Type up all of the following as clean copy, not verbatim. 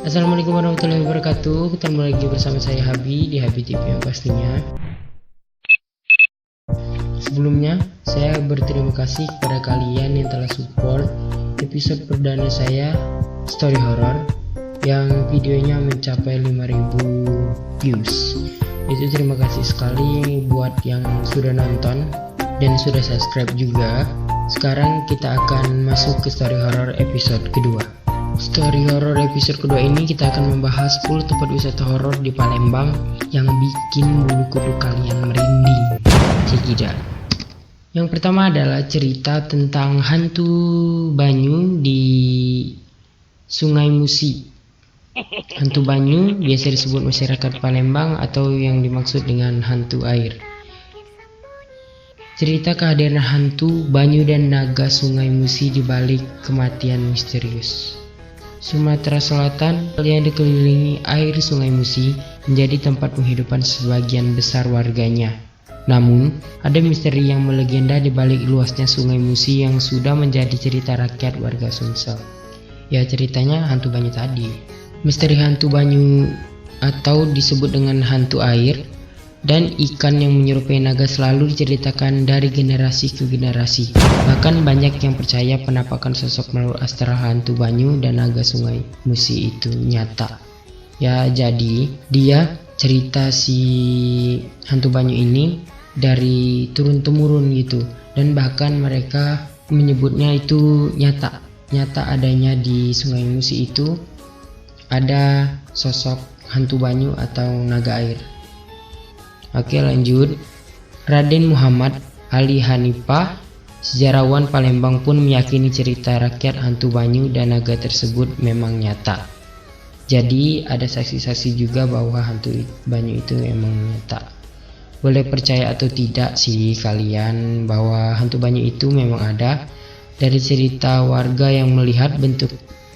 Assalamualaikum warahmatullahi wabarakatuh. Ketemu lagi bersama saya Habi di Habi TV yang pastinya. Sebelumnya, saya berterima kasih kepada kalian yang telah support episode perdana saya Story Horror yang videonya mencapai 5.000 views. Itu terima kasih sekali buat yang sudah nonton dan sudah subscribe juga. Sekarang kita akan masuk ke Story Horror episode kedua. Story horror episode kedua ini kita akan membahas 10 tempat wisata horor di Palembang yang bikin bulu kuduk kalian merinding. Cekidak. Yang pertama adalah cerita tentang hantu banyu di Sungai Musi. Hantu banyu biasa disebut masyarakat Palembang atau yang dimaksud dengan hantu air. Cerita kehadiran hantu banyu dan naga Sungai Musi di balik kematian misterius. Sumatera Selatan yang dikelilingi air Sungai Musi menjadi tempat penghidupan sebagian besar warganya. Namun, ada misteri yang melegenda di balik luasnya Sungai Musi yang sudah menjadi cerita rakyat warga Sumsel. Ya, ceritanya hantu banyu tadi. Misteri hantu banyu atau disebut dengan hantu air dan ikan yang menyerupai naga selalu diceritakan dari generasi ke generasi. Bahkan banyak yang percaya penampakan sosok makhluk astral hantu banyu dan naga Sungai Musi itu nyata. Ya, jadi dia cerita si hantu banyu ini dari turun temurun gitu, dan bahkan mereka menyebutnya itu nyata adanya di Sungai Musi itu ada sosok hantu banyu atau naga air. Oke, lanjut. Raden Muhammad Ali Hanifah, sejarawan Palembang pun meyakini cerita rakyat hantu banyu dan naga tersebut memang nyata. Jadi ada saksi-saksi juga bahwa hantu banyu itu memang nyata. Boleh percaya atau tidak sih kalian bahwa hantu banyu itu memang ada. Dari cerita warga yang melihat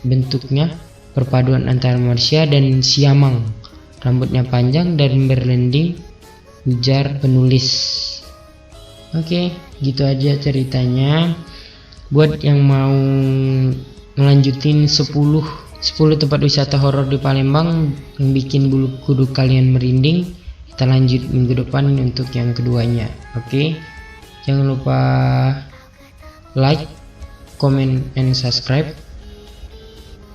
bentuknya perpaduan antara manusia dan siamang, rambutnya panjang dan berlending, ujar penulis. Oke, gitu aja ceritanya. Buat yang mau ngelanjutin 10 tempat wisata horor di Palembang yang bikin bulu kuduk kalian merinding, kita lanjut minggu depan untuk yang keduanya. Oke, jangan lupa like, comment, and subscribe.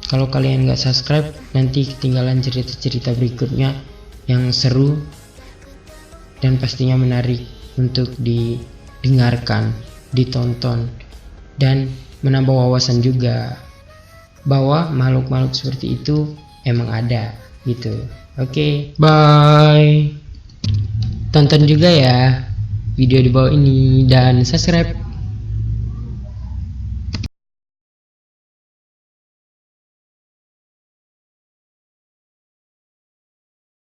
Kalau kalian nggak subscribe, nanti ketinggalan cerita-cerita berikutnya yang seru dan pastinya menarik untuk didengarkan, ditonton, dan menambah wawasan juga bahwa makhluk-makhluk seperti itu emang ada gitu. Oke, bye. Tonton juga ya video di bawah ini dan subscribe.